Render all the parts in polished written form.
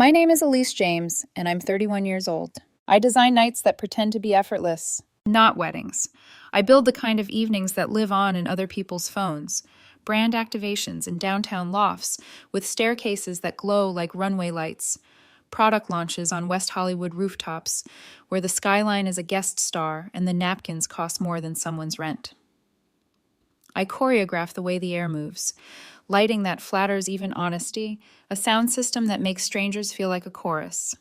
My name is Elise James, and I'm 31 years old. I design nights that pretend to be effortless, not weddings. I build the kind of evenings that live on in other people's phones, brand activations in downtown lofts with staircases that glow like runway lights, product launches on West Hollywood rooftops where the skyline is a guest star and the napkins cost more than someone's rent. I choreograph the way the air moves, lighting that flatters even honesty, a sound system that makes strangers feel like a chorus.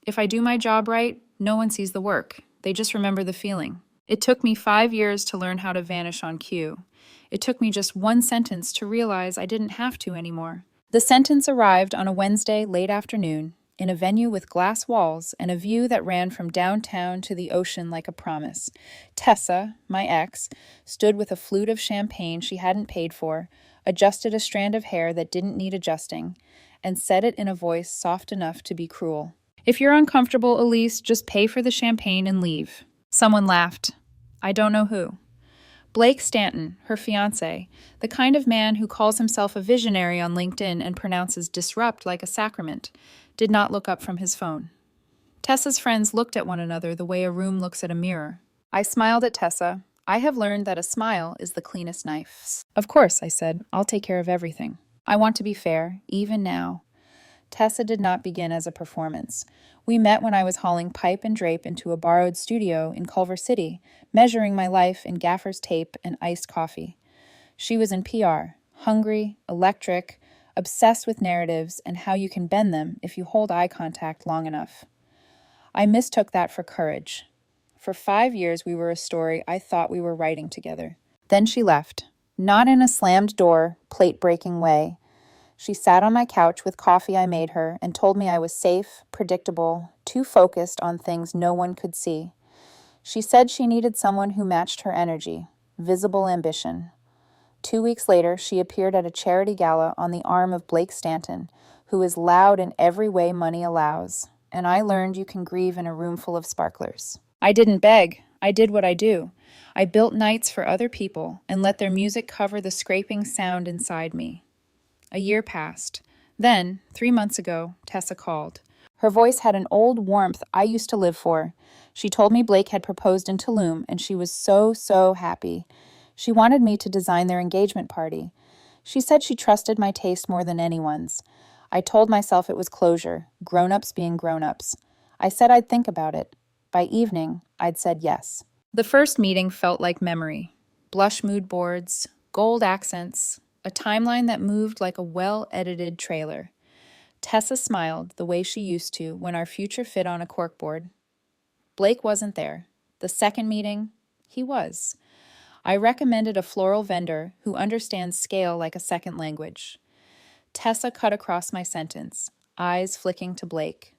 If I do my job right, no one sees the work. They just remember the feeling. It took me 5 years to learn how to vanish on cue. It took me just one sentence to realize I didn't have to anymore. The sentence arrived on a Wednesday late afternoon in a venue with glass walls and a view that ran from downtown to the ocean like a promise. Tessa, my ex, stood with a flute of champagne she hadn't paid for, adjusted a strand of hair that didn't need adjusting, and said it in a voice soft enough to be cruel. "If you're uncomfortable, Elise, just pay for the champagne and leave." Someone laughed. I don't know who. Blake Stanton, her fiancé, the kind of man who calls himself a visionary on LinkedIn and pronounces disrupt like a sacrament, did not look up from his phone. Tessa's friends looked at one another the way a room looks at a mirror. I smiled at Tessa. I have learned that a smile is the cleanest knife. "Of course," I said. "I'll take care of everything. I want to be fair, even now." Tessa did not begin as a performance. We met when I was hauling pipe and drape into a borrowed studio in Culver City, measuring my life in gaffer's tape and iced coffee. She was in PR, hungry, electric, obsessed with narratives and how you can bend them if you hold eye contact long enough. I mistook that for courage. For 5 years, we were a story I thought we were writing together. Then she left, not in a slammed door, plate-breaking way. She sat on my couch with coffee I made her and told me I was safe, predictable, too focused on things no one could see. She said she needed someone who matched her energy, visible ambition. 2 weeks later, she appeared at a charity gala on the arm of Blake Stanton, who is loud in every way money allows, and I learned you can grieve in a room full of sparklers. I didn't beg. I did what I do. I built nights for other people and let their music cover the scraping sound inside me. A year passed. Then, 3 months ago, Tessa called. Her voice had an old warmth I used to live for. She told me Blake had proposed in Tulum, and she was so happy. She wanted me to design their engagement party. She said she trusted my taste more than anyone's. I told myself it was closure, grown-ups being grown-ups. I said I'd think about it. By evening, I'd said yes. The first meeting felt like memory. Blush mood boards, gold accents, a timeline that moved like a well-edited trailer. Tessa smiled the way she used to when our future fit on a corkboard. Blake wasn't there. The second meeting, he was. I recommended a floral vendor who understands scale like a second language. Tessa cut across my sentence, eyes flicking to Blake.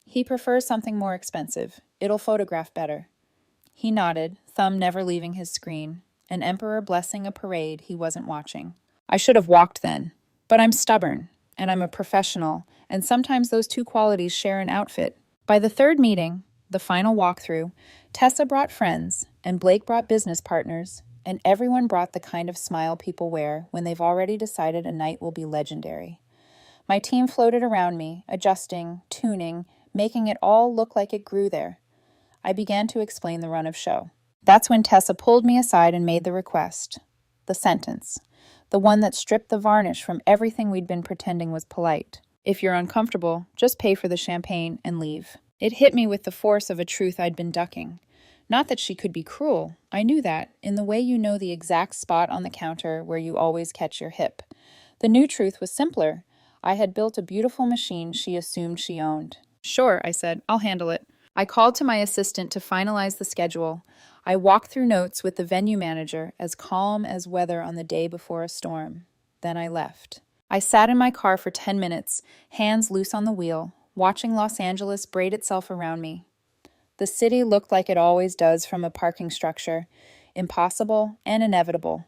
"He prefers something more expensive. It'll photograph better." He nodded, thumb never leaving his screen, an emperor blessing a parade he wasn't watching. I should have walked then, but I'm stubborn, and I'm a professional, and sometimes those two qualities share an outfit. By the third meeting, the final walkthrough, Tessa brought friends, and Blake brought business partners, and everyone brought the kind of smile people wear when they've already decided a night will be legendary. My team floated around me, adjusting, tuning, making it all look like it grew there. I began to explain the run of show. That's when Tessa pulled me aside and made the request. The sentence. The one that stripped the varnish from everything we'd been pretending was polite. "If you're uncomfortable, just pay for the champagne and leave." It hit me with the force of a truth I'd been ducking. Not that she could be cruel. I knew that, in the way you know the exact spot on the counter where you always catch your hip. The new truth was simpler. I had built a beautiful machine she assumed she owned. "Sure," I said. "I'll handle it." I called to my assistant to finalize the schedule. I walked through notes with the venue manager, as calm as weather on the day before a storm. Then I left. I sat in my car for 10 minutes, hands loose on the wheel, watching Los Angeles braid itself around me. The city looked like it always does from a parking structure, impossible and inevitable.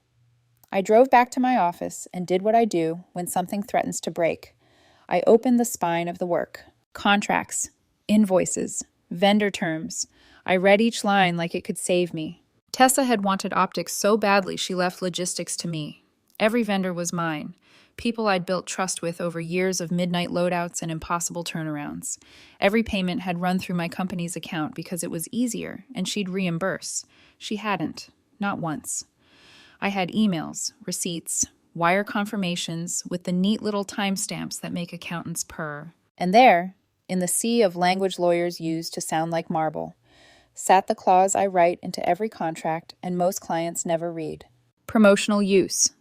I drove back to my office and did what I do when something threatens to break. I opened the spine of the work. Contracts, invoices, vendor terms. I read each line like it could save me. Tessa had wanted optics so badly she left logistics to me. Every vendor was mine. People I'd built trust with over years of midnight loadouts and impossible turnarounds. Every payment had run through my company's account because it was easier, and she'd reimburse. She hadn't, not once. I had emails, receipts, wire confirmations with the neat little timestamps that make accountants purr. And there, in the sea of language lawyers use to sound like marble, sat the clause I write into every contract and most clients never read. Promotional use.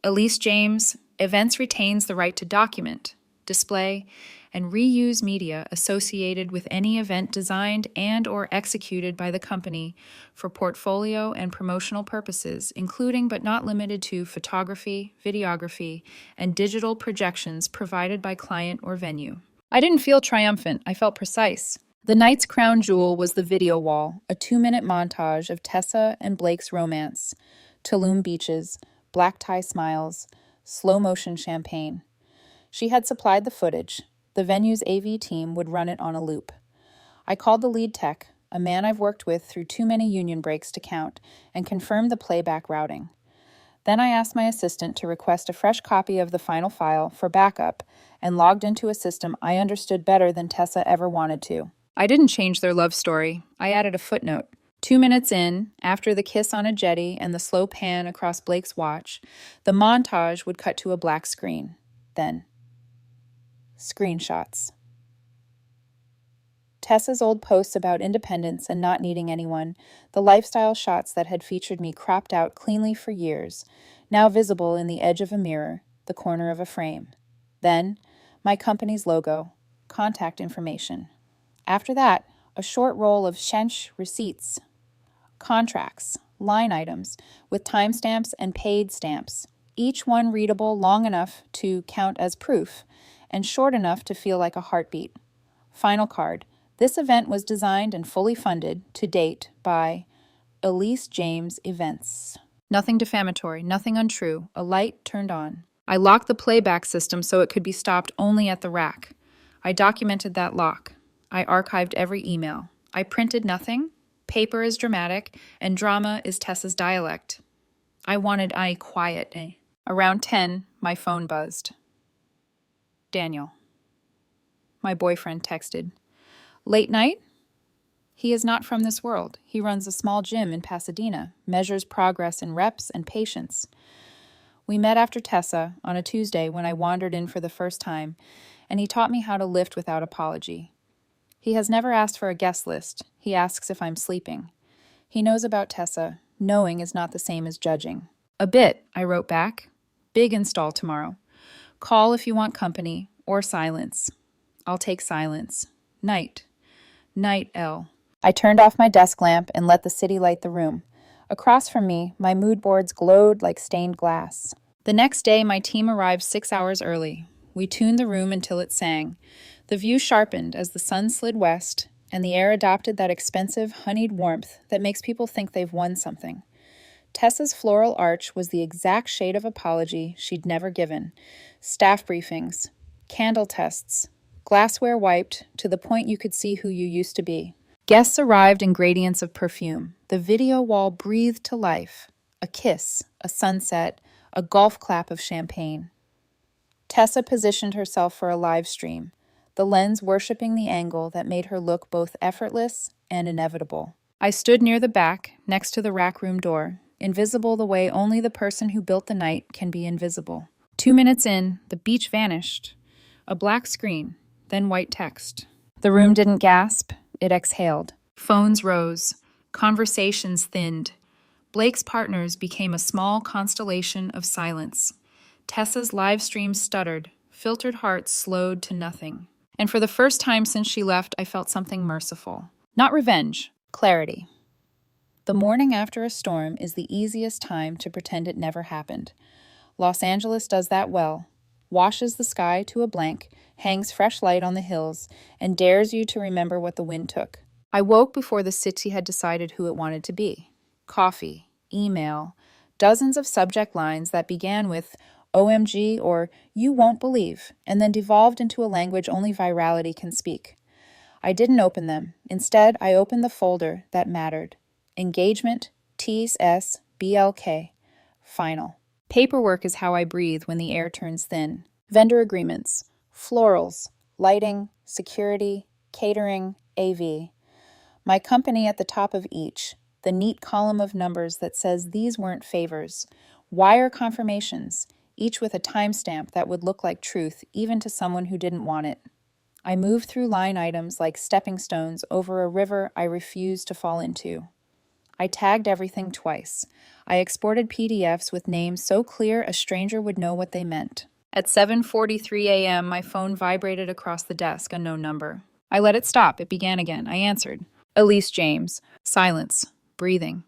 Elise James, Events retains the right to document, display, and reuse media associated with any event designed and/or executed by the company for portfolio and promotional purposes, including but not limited to photography, videography, and digital projections provided by client or venue. I didn't feel triumphant, I felt precise. The night's crown jewel was the video wall, a 2-minute montage of Tessa and Blake's romance, Tulum beaches, black tie smiles, slow-motion champagne. She had supplied the footage. The venue's AV team would run it on a loop. I called the lead tech, a man I've worked with through too many union breaks to count, and confirmed the playback routing. Then I asked my assistant to request a fresh copy of the final file for backup and logged into a system I understood better than Tessa ever wanted to. I didn't change their love story. I added a footnote. 2 minutes in, after the kiss on a jetty and the slow pan across Blake's watch, the montage would cut to a black screen. Then, screenshots. Tessa's old posts about independence and not needing anyone, the lifestyle shots that had featured me cropped out cleanly for years, now visible in the edge of a mirror, the corner of a frame. Then, my company's logo, contact information. After that, a short roll of Schench receipts, contracts, line items, with timestamps and paid stamps, each one readable long enough to count as proof, and short enough to feel like a heartbeat. Final card. This event was designed and fully funded, to date, by Elise James Events. Nothing defamatory, nothing untrue, a light turned on. I locked the playback system so it could be stopped only at the rack. I documented that lock. I archived every email. I printed nothing. Paper is dramatic, and drama is Tessa's dialect. I wanted quiet. Around 10, my phone buzzed. Daniel. My boyfriend texted. Late night? He is not from this world. He runs a small gym in Pasadena, measures progress in reps and patience. We met after Tessa on a Tuesday when I wandered in for the first time, and he taught me how to lift without apology. He has never asked for a guest list. He asks if I'm sleeping. He knows about Tessa. Knowing is not the same as judging. A bit, I wrote back. Big install tomorrow. Call if you want company, or silence. I'll take silence. Night. Night, L. I turned off my desk lamp and let the city light the room. Across from me, my mood boards glowed like stained glass. The next day, my team arrived 6 hours early. We tuned the room until it sang. The view sharpened as the sun slid west, and the air adopted that expensive, honeyed warmth that makes people think they've won something. Tessa's floral arch was the exact shade of apology she'd never given. Staff briefings, candle tests, glassware wiped to the point you could see who you used to be. Guests arrived in gradients of perfume. The video wall breathed to life. A kiss, a sunset, a golf clap of champagne. Tessa positioned herself for a live stream, the lens worshiping the angle that made her look both effortless and inevitable. I stood near the back, next to the rack room door, invisible the way only the person who built the night can be invisible. 2 minutes in, the beach vanished. A black screen, then white text. The room didn't gasp, it exhaled. Phones rose. Conversations thinned. Blake's partners became a small constellation of silence. Tessa's live stream stuttered. Filtered hearts slowed to nothing. And for the first time since she left, I felt something merciful. Not revenge, clarity. The morning after a storm is the easiest time to pretend it never happened. Los Angeles does that well. Washes the sky to a blank, hangs fresh light on the hills, and dares you to remember what the wind took. I woke before the city had decided who it wanted to be. Coffee, email, dozens of subject lines that began with OMG or you won't believe, and then devolved into a language only virality can speak. I didn't open them. Instead, I opened the folder that mattered. Engagement, TSBLK, final. Paperwork is how I breathe when the air turns thin. Vendor agreements, florals, lighting, security, catering, AV. My company at the top of each, the neat column of numbers that says these weren't favors. Wire confirmations, each with a timestamp that would look like truth even to someone who didn't want it. I moved through line items like stepping stones over a river I refused to fall into. I tagged everything twice. I exported PDFs with names so clear a stranger would know what they meant. At 7:43 a.m., my phone vibrated across the desk, a known number. I let it stop. It began again. I answered. Elise James. Silence. Breathing.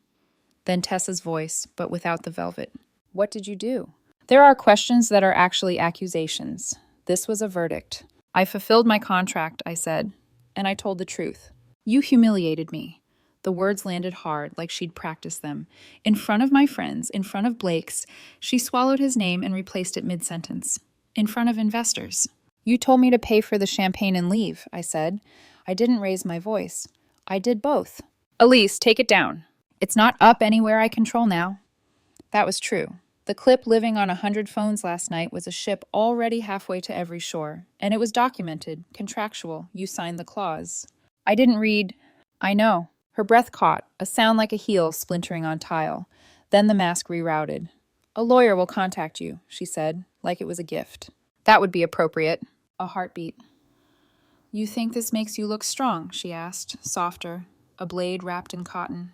Then Tessa's voice, but without the velvet. What did you do? There are questions that are actually accusations. This was a verdict. I fulfilled my contract, I said, and I told the truth. You humiliated me. The words landed hard, like she'd practiced them. In front of my friends, in front of Blake's, she swallowed his name and replaced it mid-sentence. In front of investors. You told me to pay for the champagne and leave, I said. I didn't raise my voice. I did both. Elise, take it down. It's not up anywhere I control now. That was true. The clip living on 100 phones last night was a ship already halfway to every shore, and it was documented, contractual. You signed the clause. I didn't read. I know. Her breath caught, a sound like a heel splintering on tile. Then the mask rerouted. A lawyer will contact you, she said, like it was a gift. That would be appropriate. A heartbeat. You think this makes you look strong, she asked, softer, a blade wrapped in cotton.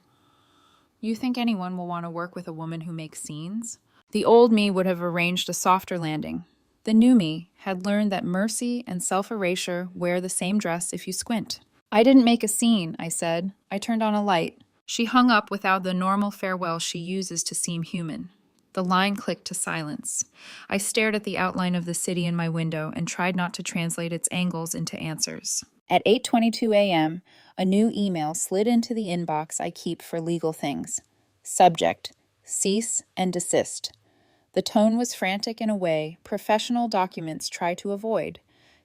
You think anyone will want to work with a woman who makes scenes? The old me would have arranged a softer landing. The new me had learned that mercy and self-erasure wear the same dress if you squint. I didn't make a scene, I said. I turned on a light. She hung up without the normal farewell she uses to seem human. The line clicked to silence. I stared at the outline of the city in my window and tried not to translate its angles into answers. At 8:22 a.m., a new email slid into the inbox I keep for legal things. Subject: cease and desist. The tone was frantic in a way professional documents try to avoid.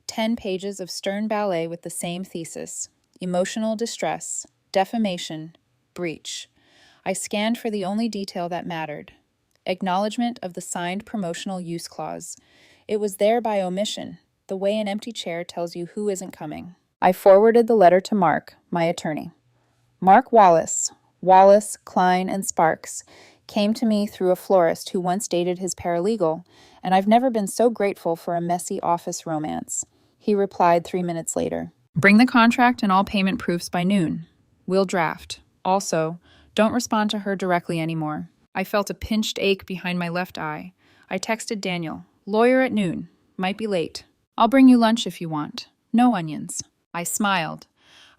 10 pages of stern ballet with the same thesis: emotional distress, defamation, breach. I scanned for the only detail that mattered. Acknowledgement of the signed promotional use clause. It was there by omission, the way an empty chair tells you who isn't coming. I forwarded the letter to Mark, my attorney. Mark Wallace, Klein, and Sparks, came to me through a florist who once dated his paralegal, and I've never been so grateful for a messy office romance. He replied 3 minutes later. Bring the contract and all payment proofs by noon. We'll draft. Also, don't respond to her directly anymore. I felt a pinched ache behind my left eye. I texted Daniel. Lawyer at noon. Might be late. I'll bring you lunch if you want. No onions. I smiled.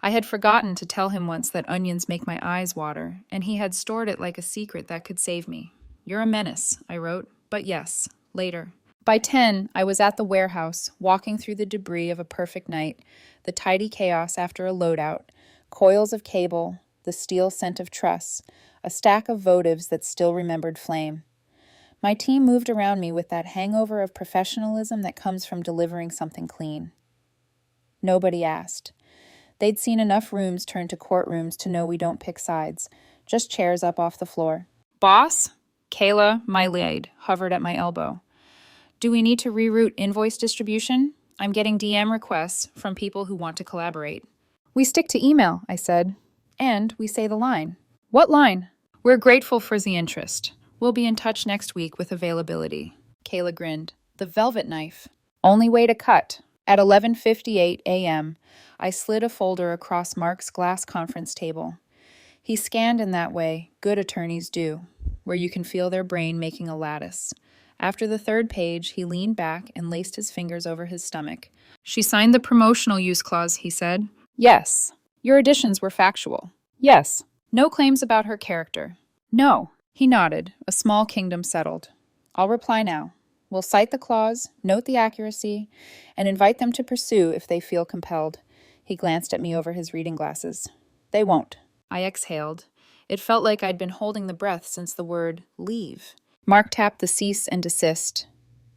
I had forgotten to tell him once that onions make my eyes water, and he had stored it like a secret that could save me. You're a menace, I wrote. But yes, later. By 10, I was at the warehouse, walking through the debris of a perfect night, the tidy chaos after a loadout, coils of cable, the steel scent of truss, a stack of votives that still remembered flame. My team moved around me with that hangover of professionalism that comes from delivering something clean. Nobody asked. They'd seen enough rooms turn to courtrooms to know we don't pick sides, just chairs up off the floor. Boss? Kayla, my lead, hovered at my elbow. Do we need to reroute invoice distribution? I'm getting DM requests from people who want to collaborate. We stick to email, I said. And we say the line. What line? We're grateful for the interest. We'll be in touch next week with availability. Kayla grinned. The velvet knife. Only way to cut. At 11:58 a.m., I slid a folder across Mark's glass conference table. He scanned in that way good attorneys do, where you can feel their brain making a lattice. After the third page, he leaned back and laced his fingers over his stomach. She signed the promotional use clause, he said. Yes. Your additions were factual. Yes. No claims about her character. No. He nodded, a small kingdom settled. I'll reply now. We'll cite the clause, note the accuracy, and invite them to pursue if they feel compelled. He glanced at me over his reading glasses. They won't. I exhaled. It felt like I'd been holding the breath since the word leave. Mark tapped the cease and desist.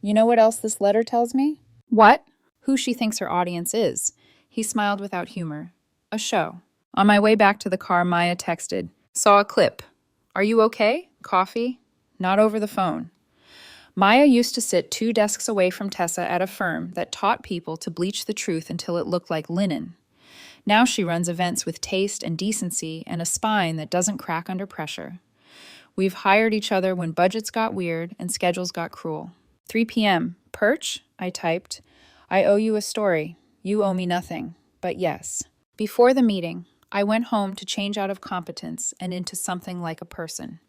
You know what else this letter tells me? What? Who she thinks her audience is. He smiled without humor. A show. On my way back to the car, Maya texted. Saw a clip. Are you okay? Coffee? Not over the phone. Maya used to sit 2 desks away from Tessa at a firm that taught people to bleach the truth until it looked like linen. Now she runs events with taste and decency and a spine that doesn't crack under pressure. We've hired each other when budgets got weird and schedules got cruel. 3 p.m. Perch? I typed. I owe you a story. You owe me nothing. But yes. Before the meeting, I went home to change out of competence and into something like a person.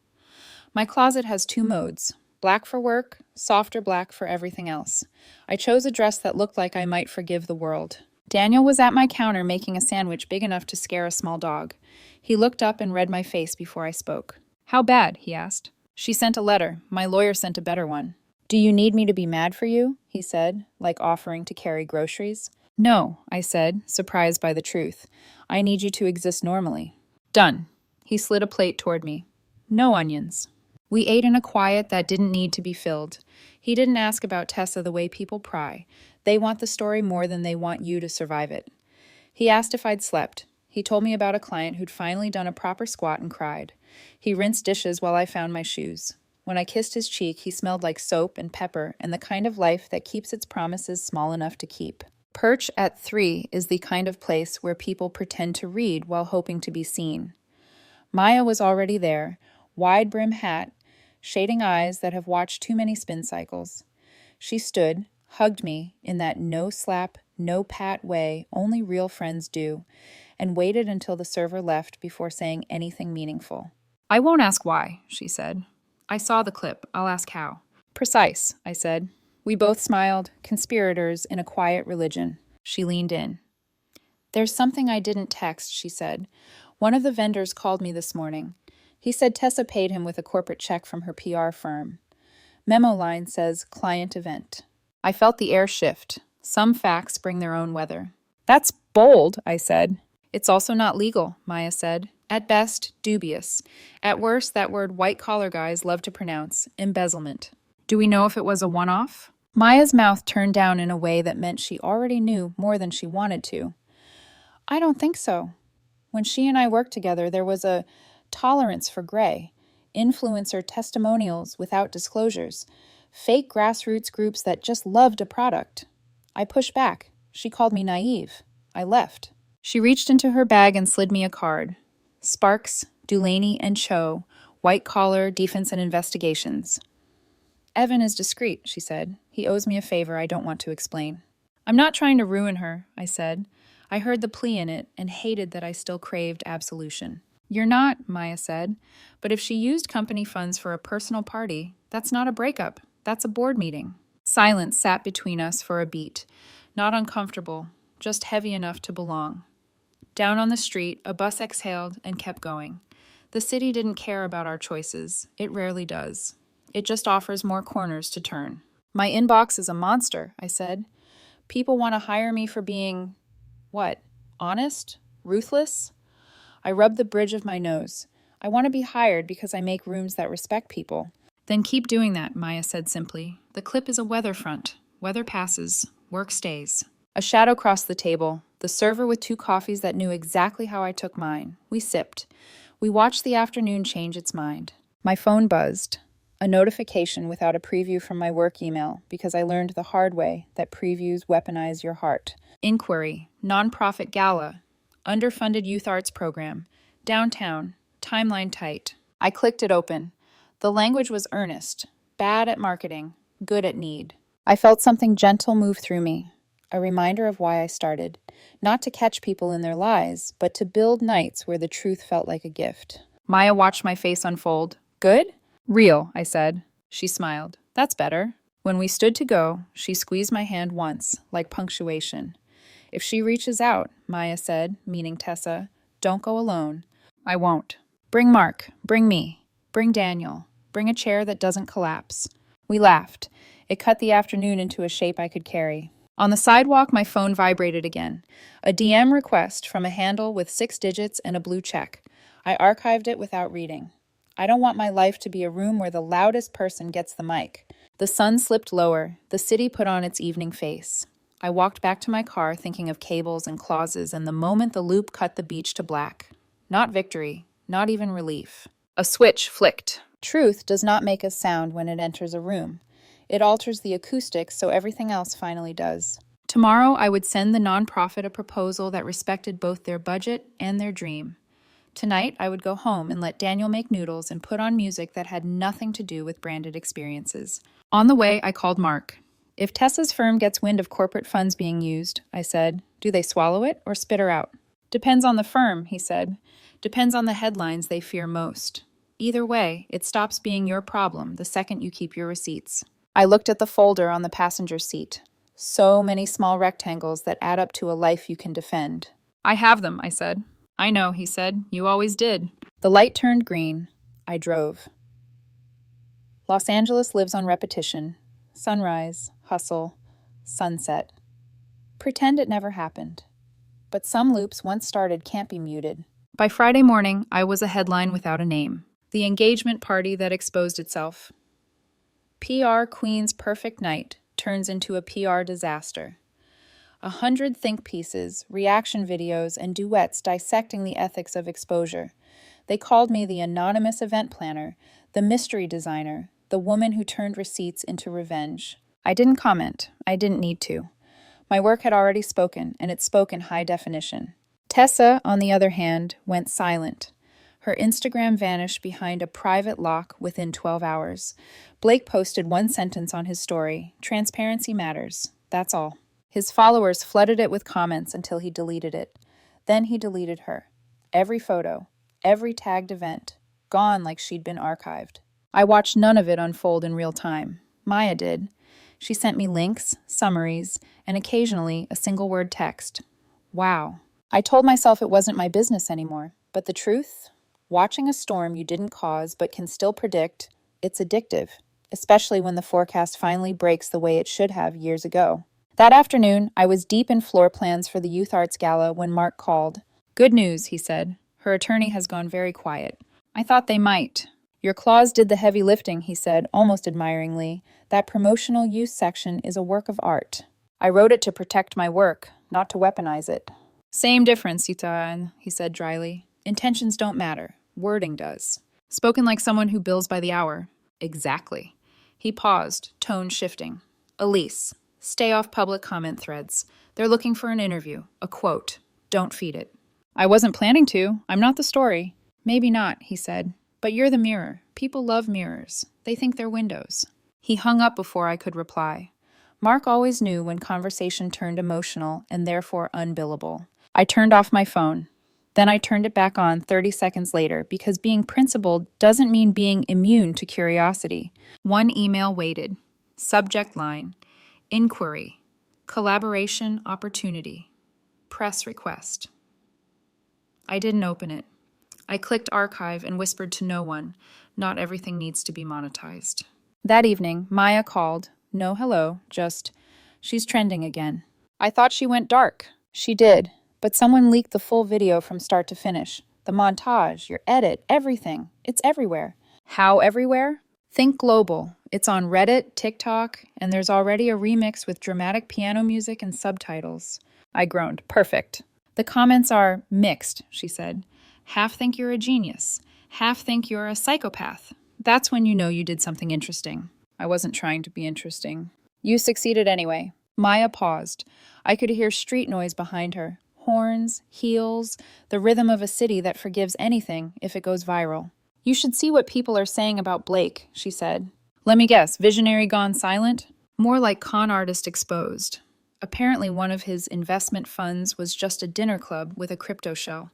My closet has 2 modes. Black for work, softer black for everything else. I chose a dress that looked like I might forgive the world. Daniel was at my counter making a sandwich big enough to scare a small dog. He looked up and read my face before I spoke. How bad? He asked. She sent a letter. My lawyer sent a better one. Do you need me to be mad for you? He said, like offering to carry groceries. No, I said, surprised by the truth. I need you to exist normally. Done. He slid a plate toward me. No onions. We ate in a quiet that didn't need to be filled. He didn't ask about Tessa the way people pry. They want the story more than they want you to survive it. He asked if I'd slept. He told me about a client who'd finally done a proper squat and cried. He rinsed dishes while I found my shoes. When I kissed his cheek, he smelled like soap and pepper and the kind of life that keeps its promises small enough to keep. Perch at 3 is the kind of place where people pretend to read while hoping to be seen. Maya was already there, wide brim hat, shading eyes that have watched too many spin cycles. She stood, hugged me in that no-slap, no-pat way only real friends do, and waited until the server left before saying anything meaningful. I won't ask why, she said. I saw the clip. I'll ask how. Precise, I said. We both smiled, conspirators in a quiet religion. She leaned in. There's something I didn't text, she said. One of the vendors called me this morning. He said Tessa paid him with a corporate check from her PR firm. Memo line says client event. I felt the air shift. Some facts bring their own weather. That's bold, I said. It's also not legal, Maya said. At best, dubious. At worst, that word white-collar guys love to pronounce, embezzlement. Do we know if it was a one-off? Maya's mouth turned down in a way that meant she already knew more than she wanted to. I don't think so. When she and I worked together, there was a tolerance for gray, influencer testimonials without disclosures, fake grassroots groups that just loved a product. I pushed back. She called me naive. I left. She reached into her bag and slid me a card. Sparks, Dulaney, and Cho, white-collar defense and investigations. Evan is discreet, she said. He owes me a favor I don't want to explain. I'm not trying to ruin her, I said. I heard the plea in it and hated that I still craved absolution. You're not, Maya said. But if she used company funds for a personal party, that's not a breakup. That's a board meeting. Silence sat between us for a beat. Not uncomfortable, just heavy enough to belong. Down on the street, a bus exhaled and kept going. The city didn't care about our choices. It rarely does. It just offers more corners to turn. My inbox is a monster, I said. People want to hire me for being, what, honest? Ruthless? I rubbed the bridge of my nose. I want to be hired because I make rooms that respect people. Then keep doing that, Maya said simply. The clip is a weather front. Weather passes. Work stays. A shadow crossed the table. The server with 2 coffees that knew exactly how I took mine. We sipped. We watched the afternoon change its mind. My phone buzzed. A notification without a preview from my work email because I learned the hard way that previews weaponize your heart. Inquiry. Nonprofit gala. Underfunded youth arts program. Downtown. Timeline tight. I clicked it open. The language was earnest. Bad at marketing. Good at need. I felt something gentle move through me. A reminder of why I started. Not to catch people in their lies, but to build nights where the truth felt like a gift. Maya watched my face unfold. Good? Real, I said. She smiled. That's better. When we stood to go, she squeezed my hand once, like punctuation. If she reaches out, Maya said, meaning Tessa, don't go alone. I won't. Bring Mark. Bring me. Bring Daniel. Bring a chair that doesn't collapse. We laughed. It cut the afternoon into a shape I could carry. On the sidewalk, my phone vibrated again. A DM request from a handle with 6 digits and a blue check. I archived it without reading. I don't want my life to be a room where the loudest person gets the mic. The sun slipped lower. The city put on its evening face. I walked back to my car thinking of cables and clauses and the moment the loop cut the beach to black. Not victory, not even relief. A switch flicked. Truth does not make a sound when it enters a room. It alters the acoustics so everything else finally does. Tomorrow, I would send the nonprofit a proposal that respected both their budget and their dream. Tonight, I would go home and let Daniel make noodles and put on music that had nothing to do with branded experiences. On the way, I called Mark. If Tessa's firm gets wind of corporate funds being used, I said, do they swallow it or spit her out? Depends on the firm, he said. Depends on the headlines they fear most. Either way, it stops being your problem the second you keep your receipts. I looked at the folder on the passenger seat. So many small rectangles that add up to a life you can defend. I have them, I said. I know, he said. You always did. The light turned green. I drove. Los Angeles lives on repetition. Sunrise, hustle, sunset. Pretend it never happened. But some loops once started can't be muted. By Friday morning, I was a headline without a name. The engagement party that exposed itself. PR Queen's perfect night turns into a PR disaster. 100 think pieces, reaction videos, and duets dissecting the ethics of exposure. They called me the anonymous event planner, the mystery designer, the woman who turned receipts into revenge. I didn't comment. I didn't need to. My work had already spoken, and it spoke in high definition. Tessa, on the other hand, went silent. Her Instagram vanished behind a private lock within 12 hours. Blake posted one sentence on his story, "Transparency matters. That's all." His followers flooded it with comments until he deleted it. Then he deleted her. Every photo, every tagged event, gone like she'd been archived. I watched none of it unfold in real time. Maya did. She sent me links, summaries, and occasionally a single-word text. Wow. I told myself it wasn't my business anymore. But the truth? Watching a storm you didn't cause but can still predict, it's addictive, especially when the forecast finally breaks the way it should have years ago. That afternoon, I was deep in floor plans for the Youth Arts Gala when Mark called. Good news, he said. Her attorney has gone very quiet. I thought they might. Your claws did the heavy lifting, he said, almost admiringly. That promotional use section is a work of art. I wrote it to protect my work, not to weaponize it. Same difference, Yutaan, he said dryly. Intentions don't matter. Wording does. Spoken like someone who bills by the hour. Exactly. He paused, tone shifting. Elise. Stay off public comment threads. They're looking for an interview, a quote. Don't feed it. I wasn't planning to. I'm not the story. Maybe not, he said. But you're the mirror. People love mirrors. They think they're windows. He hung up before I could reply. Mark always knew when conversation turned emotional and therefore unbillable. I turned off my phone. Then I turned it back on 30 seconds later because being principled doesn't mean being immune to curiosity. One email waited. Subject line. Inquiry, collaboration opportunity, press request. I didn't open it. I clicked archive and whispered to no one. Not everything needs to be monetized. That evening, Maya called. No hello, just, she's trending again. I thought she went dark. She did, but someone leaked the full video from start to finish. The montage, your edit, everything. It's everywhere. How everywhere? Think global. It's on Reddit, TikTok, and there's already a remix with dramatic piano music and subtitles. I groaned. Perfect. The comments are mixed, she said. Half think you're a genius. Half think you're a psychopath. That's when you know you did something interesting. I wasn't trying to be interesting. You succeeded anyway. Maya paused. I could hear street noise behind her. Horns, heels, the rhythm of a city that forgives anything if it goes viral. You should see what people are saying about Blake, she said. Let me guess, visionary gone silent? More like con artist exposed. Apparently one of his investment funds was just a dinner club with a crypto shell.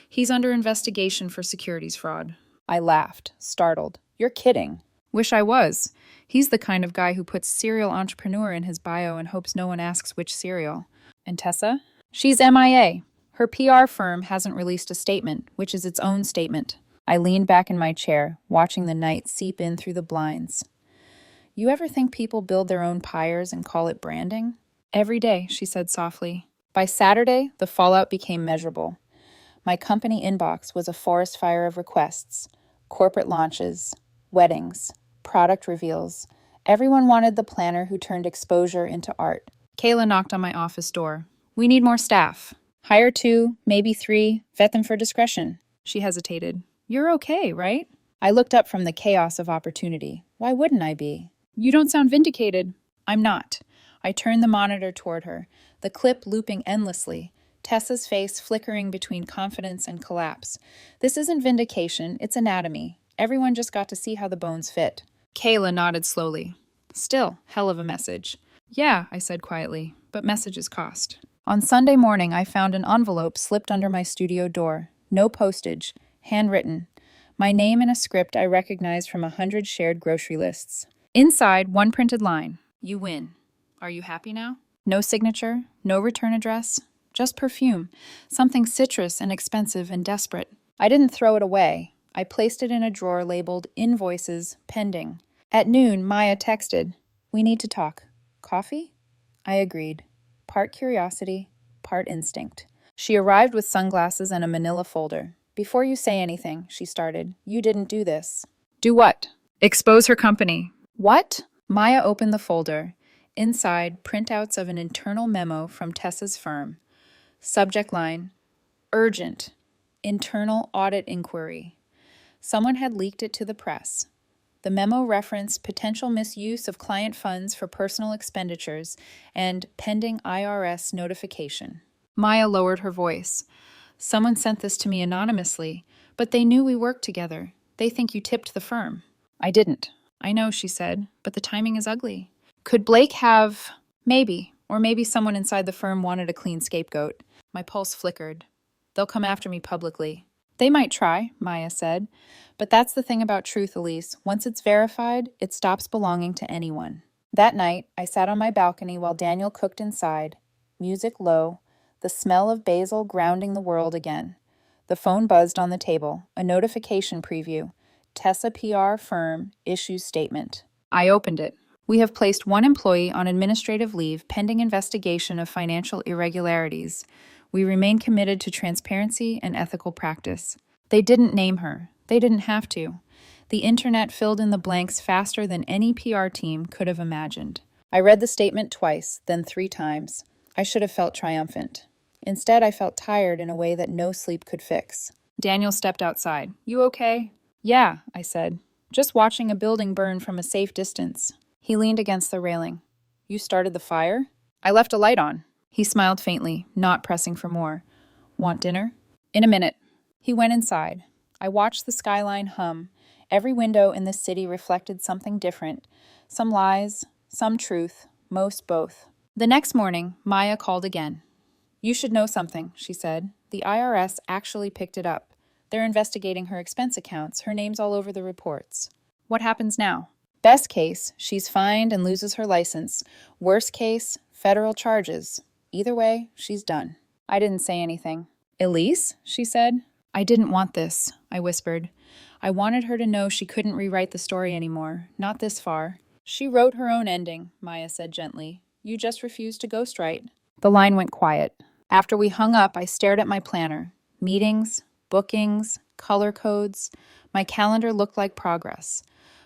He's under investigation for securities fraud. I laughed, startled. You're kidding. Wish I was. He's the kind of guy who puts serial entrepreneur in his bio and hopes no one asks which cereal. And Tessa? She's MIA. Her PR firm hasn't released a statement, which is its own statement. I leaned back in my chair, watching the night seep in through the blinds. You ever think people build their own pyres and call it branding? Every day, she said softly. By Saturday, the fallout became measurable. My company inbox was a forest fire of requests. Corporate launches, weddings, product reveals. Everyone wanted the planner who turned exposure into art. Kayla knocked on my office door. We need more staff. Hire 2, maybe 3, vet them for discretion. She hesitated. You're okay, right? I looked up from the chaos of opportunity. Why wouldn't I be? You don't sound vindicated. I'm not. I turned the monitor toward her, the clip looping endlessly, Tessa's face flickering between confidence and collapse. This isn't vindication, it's anatomy. Everyone just got to see how the bones fit. Kayla nodded slowly. Still, hell of a message. Yeah, I said quietly, but messages cost. On Sunday morning, I found an envelope slipped under my studio door. No postage. Handwritten. My name in a script I recognized from 100 shared grocery lists. Inside, one printed line. You win. Are you happy now? No signature, no return address, just perfume. Something citrus and expensive and desperate. I didn't throw it away. I placed it in a drawer labeled Invoices Pending. At noon, Maya texted, We need to talk. Coffee? I agreed. Part curiosity, part instinct. She arrived with sunglasses and a manila folder. Before you say anything, she started, you didn't do this. Do what? Expose her company. What? Maya opened the folder. Inside, printouts of an internal memo from Tessa's firm. Subject line, Urgent. Internal audit inquiry. Someone had leaked it to the press. The memo referenced potential misuse of client funds for personal expenditures and pending IRS notification. Maya lowered her voice. Someone sent this to me anonymously, but they knew we worked together. They think you tipped the firm. I didn't. I know, she said, but the timing is ugly. Could Blake have... Maybe. Or maybe someone inside the firm wanted a clean scapegoat. My pulse flickered. They'll come after me publicly. They might try, Maya said. But that's the thing about truth, Elise. Once it's verified, it stops belonging to anyone. That night, I sat on my balcony while Daniel cooked inside. Music low, the smell of basil grounding the world again. The phone buzzed on the table, a notification preview. Tessa PR firm issues statement. I opened it. We have placed one employee on administrative leave pending investigation of financial irregularities. We remain committed to transparency and ethical practice. They didn't name her. They didn't have to. The internet filled in the blanks faster than any PR team could have imagined. I read the statement twice, then 3 times. I should have felt triumphant. Instead, I felt tired in a way that no sleep could fix. Daniel stepped outside. You okay? Yeah, I said. Just watching a building burn from a safe distance. He leaned against the railing. You started the fire? I left a light on. He smiled faintly, not pressing for more. Want dinner? In a minute. He went inside. I watched the skyline hum. Every window in this city reflected something different. Some lies, some truth, most both. The next morning, Maya called again. You should know something, she said. The IRS actually picked it up. They're investigating her expense accounts. Her name's all over the reports. What happens now? Best case, she's fined and loses her license. Worst case, federal charges. Either way, she's done. I didn't say anything. Elise, she said. I didn't want this, I whispered. I wanted her to know she couldn't rewrite the story anymore, not this far. She wrote her own ending, Maya said gently. You just refused to ghostwrite. The line went quiet. After we hung up, I stared at my planner. Meetings, bookings, color codes. My calendar looked like progress,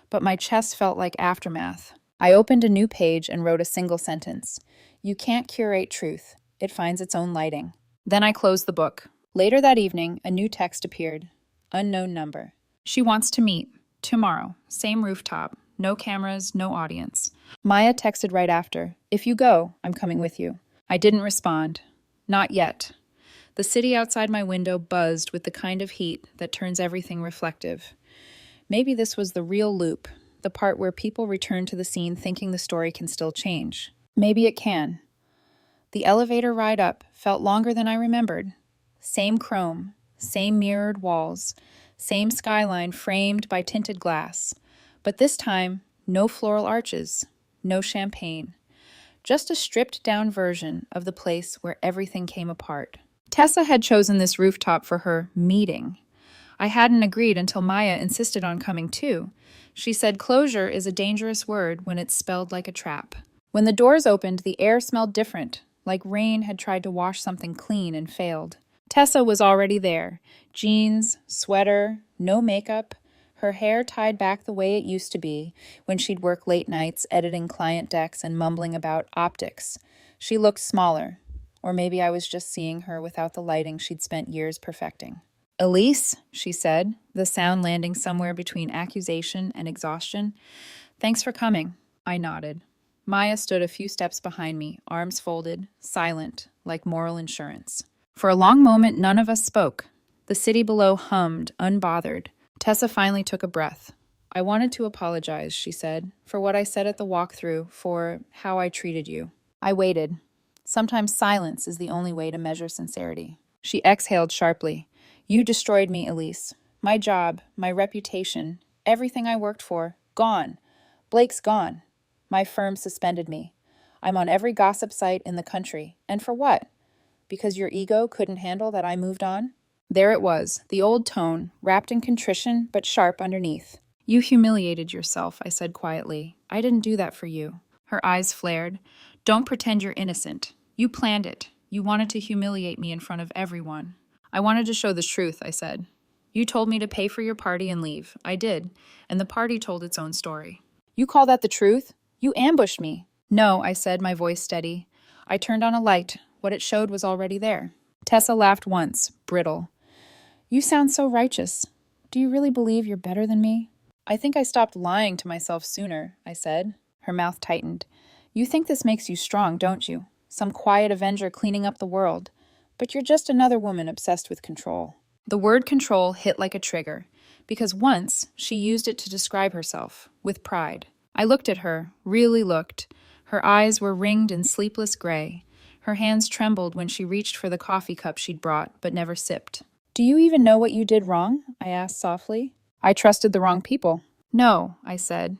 but my chest felt like aftermath. I opened a new page and wrote a single sentence. You can't curate truth. It finds its own lighting. Then I closed the book. Later that evening, a new text appeared. Unknown number. She wants to meet. Tomorrow. Same rooftop. No cameras, no audience. Maya texted right after. If you go, I'm coming with you. I didn't respond. Not yet. The city outside my window buzzed with the kind of heat that turns everything reflective. Maybe this was the real loop, the part where people return to the scene thinking the story can still change. Maybe it can. The elevator ride up felt longer than I remembered. Same chrome, same mirrored walls, same skyline framed by tinted glass. But this time, no floral arches, no champagne. Just a stripped-down version of the place where everything came apart. Tessa had chosen this rooftop for her meeting. I hadn't agreed until Maya insisted on coming too. She said closure is a dangerous word when it's spelled like a trap. When the doors opened, the air smelled different, like rain had tried to wash something clean and failed. Tessa was already there. Jeans, sweater, no makeup, her hair tied back the way it used to be when she'd work late nights editing client decks and mumbling about optics. She looked smaller, or maybe I was just seeing her without the lighting she'd spent years perfecting. Elise, she said, the sound landing somewhere between accusation and exhaustion. Thanks for coming. I nodded. Maya stood a few steps behind me, arms folded, silent, like moral insurance. For a long moment, none of us spoke. The city below hummed, unbothered. Tessa finally took a breath. I wanted to apologize, she said, for what I said at the walkthrough, for how I treated you. I waited. Sometimes silence is the only way to measure sincerity. She exhaled sharply. You destroyed me, Elise. My job, my reputation, everything I worked for, gone. Blake's gone. My firm suspended me. I'm on every gossip site in the country. And for what? Because your ego couldn't handle that I moved on? There it was, the old tone, wrapped in contrition but sharp underneath. You humiliated yourself, I said quietly. I didn't do that for you. Her eyes flared. Don't pretend you're innocent. You planned it. You wanted to humiliate me in front of everyone. I wanted to show the truth, I said. You told me to pay for your party and leave. I did, and the party told its own story. You call that the truth? You ambushed me. No, I said, my voice steady. I turned on a light. What it showed was already there. Tessa laughed once, brittle. You sound so righteous. Do you really believe you're better than me? I think I stopped lying to myself sooner, I said. Her mouth tightened. You think this makes you strong, don't you? Some quiet avenger cleaning up the world. But you're just another woman obsessed with control. The word control hit like a trigger, because once she used it to describe herself, with pride. I looked at her, really looked. Her eyes were ringed in sleepless gray. Her hands trembled when she reached for the coffee cup she'd brought, but never sipped. Do you even know what you did wrong? I asked softly. I trusted the wrong people. No, I said.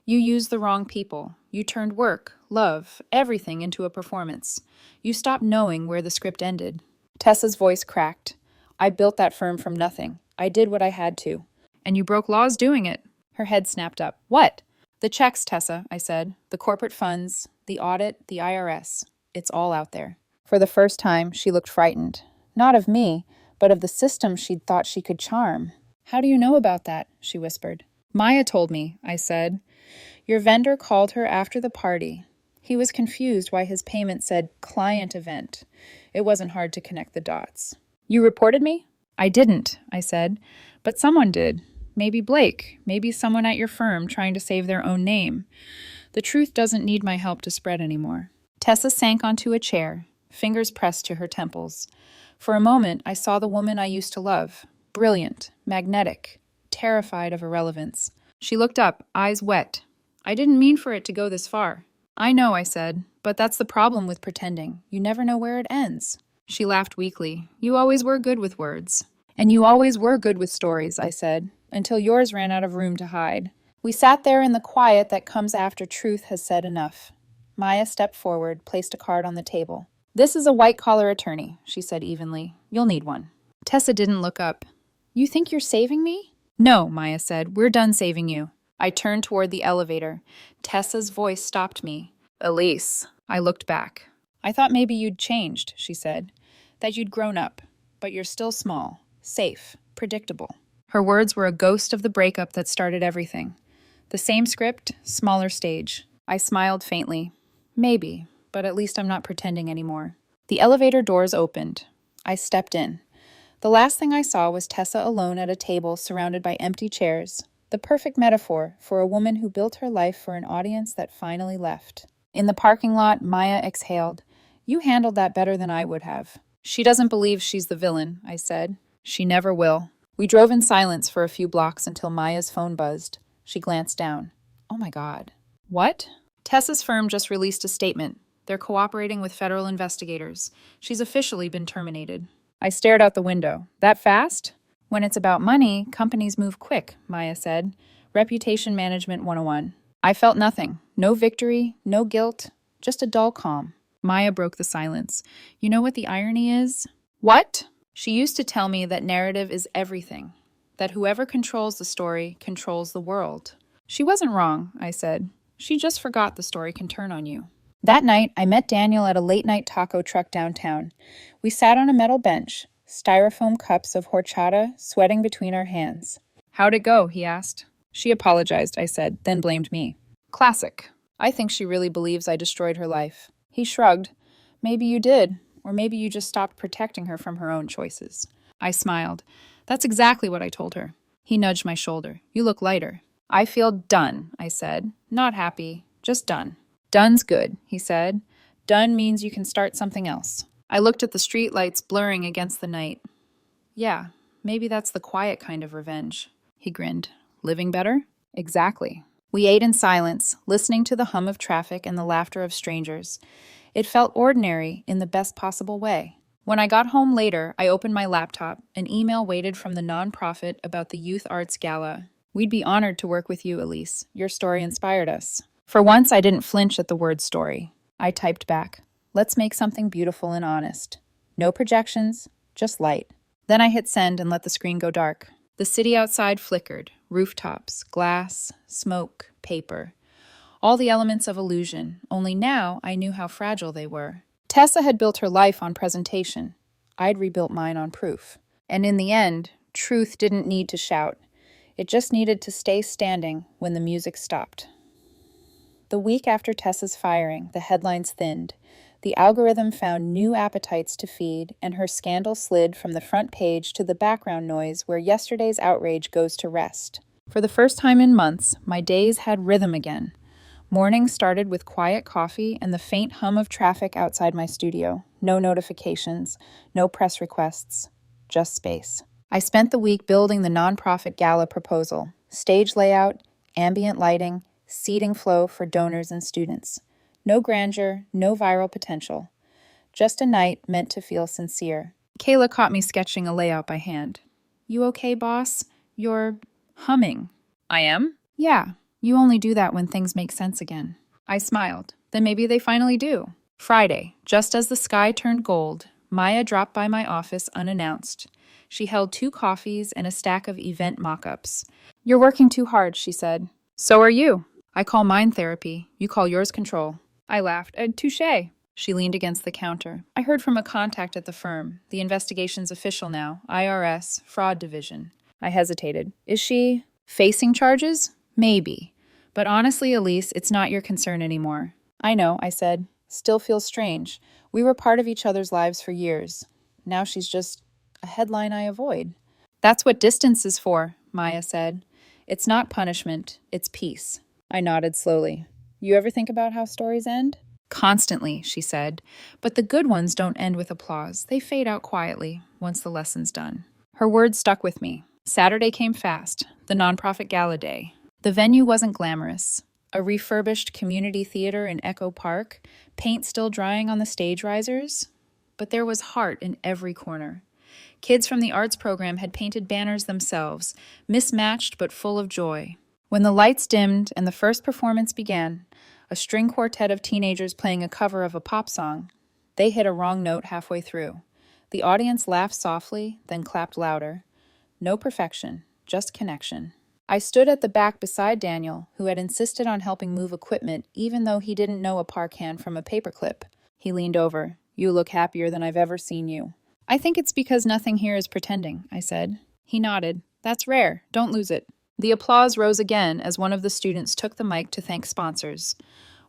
You used the wrong people. You turned work, love, everything into a performance. You stopped knowing where the script ended. Tessa's voice cracked. I built that firm from nothing. I did what I had to. And you broke laws doing it. Her head snapped up. What? The checks, Tessa, I said. The corporate funds, the audit, the IRS. It's all out there. For the first time, she looked frightened. Not of me, but of the system she'd thought she could charm. How do you know about that? She whispered. Maya told me, I said. Your vendor called her after the party. He was confused why his payment said client event. It wasn't hard to connect the dots. You reported me? I didn't, I said. But someone did. Maybe Blake. Maybe someone at your firm trying to save their own name. The truth doesn't need my help to spread anymore. Tessa sank onto a chair, fingers pressed to her temples. For a moment, I saw the woman I used to love. Brilliant, magnetic, terrified of irrelevance. She looked up, eyes wet. I didn't mean for it to go this far. I know, I said, but that's the problem with pretending. You never know where it ends. She laughed weakly. You always were good with words. And you always were good with stories, I said, until yours ran out of room to hide. We sat there in the quiet that comes after truth has said enough. Maya stepped forward, placed a card on the table. This is a white-collar attorney, she said evenly. You'll need one. Tessa didn't look up. You think you're saving me? No, Maya said. We're done saving you. I turned toward the elevator. Tessa's voice stopped me. Elise. I looked back. I thought maybe you'd changed, she said. That you'd grown up. But you're still small, safe, predictable. Her words were a ghost of the breakup that started everything. The same script, smaller stage. I smiled faintly. Maybe, but at least I'm not pretending anymore. The elevator doors opened. I stepped in. The last thing I saw was Tessa alone at a table surrounded by empty chairs. The perfect metaphor for a woman who built her life for an audience that finally left. In the parking lot, Maya exhaled. You handled that better than I would have. She doesn't believe she's the villain, I said. She never will. We drove in silence for a few blocks until Maya's phone buzzed. She glanced down. Oh my God. What? Tessa's firm just released a statement. They're cooperating with federal investigators. She's officially been terminated. I stared out the window. That fast? When it's about money, companies move quick, Maya said. Reputation Management 101. I felt nothing. No victory, no guilt, just a dull calm. Maya broke the silence. You know what the irony is? What? She used to tell me that narrative is everything. That whoever controls the story controls the world. She wasn't wrong, I said. She just forgot the story can turn on you. That night, I met Daniel at a late-night taco truck downtown. We sat on a metal bench, styrofoam cups of horchata sweating between our hands. How'd it go? He asked. She apologized, I said, then blamed me. Classic. I think she really believes I destroyed her life. He shrugged. Maybe you did, or maybe you just stopped protecting her from her own choices. I smiled. That's exactly what I told her. He nudged my shoulder. You look lighter. I feel done, I said. Not happy, Just done. Done's good, he said. Done means you can start something else. I looked at the streetlights blurring against the night. Yeah, maybe that's the quiet kind of revenge. He grinned. Living better? Exactly. We ate in silence, listening to the hum of traffic and the laughter of strangers. It felt ordinary in the best possible way. When I got home later, I opened my laptop. An email waited from the nonprofit about the Youth Arts Gala. We'd be honored to work with you, Elise. Your story inspired us. For once, I didn't flinch at the word story. I typed back, let's make something beautiful and honest. No projections, just light. Then I hit send and let the screen go dark. The city outside flickered. Rooftops, glass, smoke, paper. All the elements of illusion, only now I knew how fragile they were. Tessa had built her life on presentation. I'd rebuilt mine on proof. And in the end, truth didn't need to shout. It just needed to stay standing when the music stopped. The week after Tessa's firing, the headlines thinned. The algorithm found new appetites to feed, and her scandal slid from the front page to the background noise where yesterday's outrage goes to rest. For the first time in months, my days had rhythm again. Mornings started with quiet coffee and the faint hum of traffic outside my studio. No notifications, no press requests, just space. I spent the week building the nonprofit gala proposal, stage layout, ambient lighting, seating flow for donors and students. No grandeur, no viral potential. Just a night meant to feel sincere. Kayla caught me sketching a layout by hand. You okay, boss? You're humming. I am? Yeah. You only do that when things make sense again. I smiled. Then maybe they finally do. Friday, just as the sky turned gold, Maya dropped by my office unannounced. She held 2 coffees and a stack of event mock-ups. You're working too hard, she said. So are you. I call mine therapy. You call yours control. I laughed. Touché. She leaned against the counter. I heard from a contact at the firm. The investigation's official now. IRS, Fraud Division. I hesitated. Is she facing charges? Maybe. But honestly, Elise, it's not your concern anymore. I know, I said. Still feels strange. We were part of each other's lives for years. Now she's just a headline I avoid. That's what distance is for, Maya said. It's not punishment, it's peace. I nodded slowly. You ever think about how stories end? Constantly, she said. But the good ones don't end with applause. They fade out quietly once the lesson's done. Her words stuck with me. Saturday came fast, the nonprofit gala day. The venue wasn't glamorous. A refurbished community theater in Echo Park, paint still drying on the stage risers. But there was heart in every corner. Kids from the arts program had painted banners themselves, mismatched but full of joy. When the lights dimmed and the first performance began, a string quartet of teenagers playing a cover of a pop song, they hit a wrong note halfway through. The audience laughed softly, then clapped louder. No perfection, just connection. I stood at the back beside Daniel, who had insisted on helping move equipment even though he didn't know a par can from a paperclip. He leaned over. You look happier than I've ever seen you. I think it's because nothing here is pretending, I said. He nodded. That's rare. Don't lose it. The applause rose again as one of the students took the mic to thank sponsors.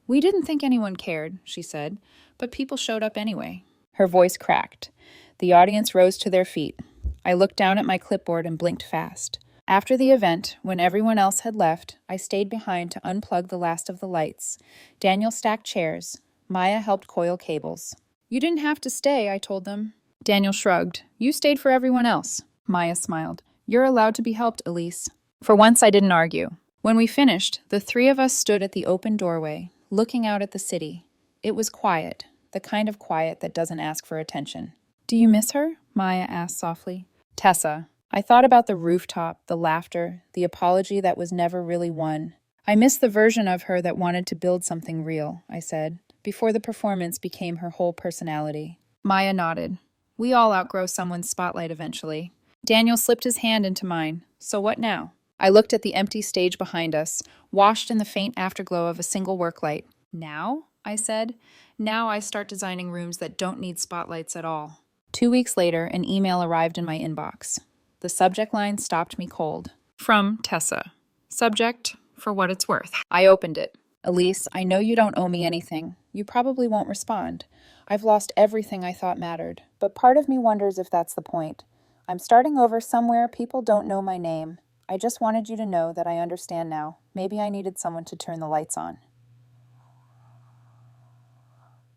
We didn't think anyone cared, she said, but people showed up anyway. Her voice cracked. The audience rose to their feet. I looked down at my clipboard and blinked fast. After the event, when everyone else had left, I stayed behind to unplug the last of the lights. Daniel stacked chairs. Maya helped coil cables. You didn't have to stay, I told them. Daniel shrugged. You stayed for everyone else. Maya smiled. You're allowed to be helped, Elise. For once, I didn't argue. When we finished, the 3 of us stood at the open doorway, looking out at the city. It was quiet, the kind of quiet that doesn't ask for attention. Do you miss her? Maya asked softly. Tessa. I thought about the rooftop, the laughter, the apology that was never really won. I miss the version of her that wanted to build something real, I said, before the performance became her whole personality. Maya nodded. We all outgrow someone's spotlight eventually. Daniel slipped his hand into mine. So what now? I looked at the empty stage behind us, washed in the faint afterglow of a single work light. Now? I said. Now I start designing rooms that don't need spotlights at all. 2 weeks later, an email arrived in my inbox. The subject line stopped me cold. From Tessa. Subject, for what it's worth. I opened it. Elise, I know you don't owe me anything. You probably won't respond. I've lost everything I thought mattered, but part of me wonders if that's the point. I'm starting over somewhere people don't know my name. I just wanted you to know that I understand now. Maybe I needed someone to turn the lights on.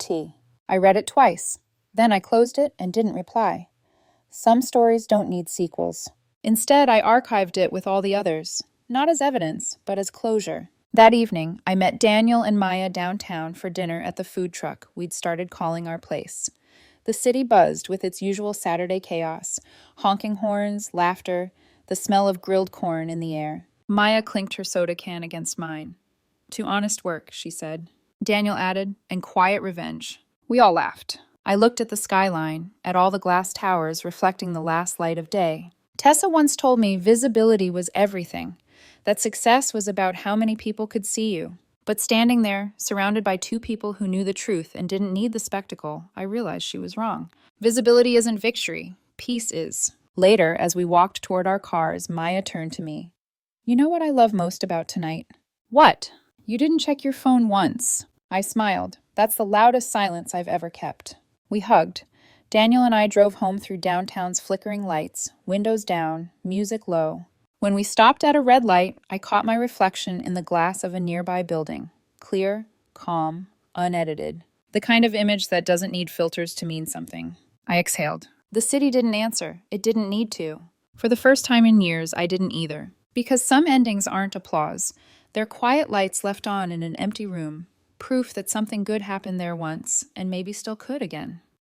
tea. I read it twice. Then I closed it and didn't reply. Some stories don't need sequels. Instead, I archived it with all the others, not as evidence, but as closure. That evening, I met Daniel and Maya downtown for dinner at the food truck we'd started calling our place. The city buzzed with its usual Saturday chaos, honking horns, laughter, the smell of grilled corn in the air. Maya clinked her soda can against mine. "To honest work," she said. Daniel added, "and quiet revenge." We all laughed. I looked at the skyline, at all the glass towers reflecting the last light of day. Tessa once told me visibility was everything, that success was about how many people could see you. But standing there, surrounded by two people who knew the truth and didn't need the spectacle, I realized she was wrong. Visibility isn't victory. Peace is. Later, as we walked toward our cars, Maya turned to me. "You know what I love most about tonight?" "What?" "You didn't check your phone once." I smiled. That's the loudest silence I've ever kept. We hugged. Daniel and I drove home through downtown's flickering lights, windows down, music low. When we stopped at a red light, I caught my reflection in the glass of a nearby building. Clear, calm, unedited. The kind of image that doesn't need filters to mean something. I exhaled. The city didn't answer. It didn't need to. For the first time in years, I didn't either. Because some endings aren't applause. They're quiet lights left on in an empty room. Proof that something good happened there once, and maybe still could again.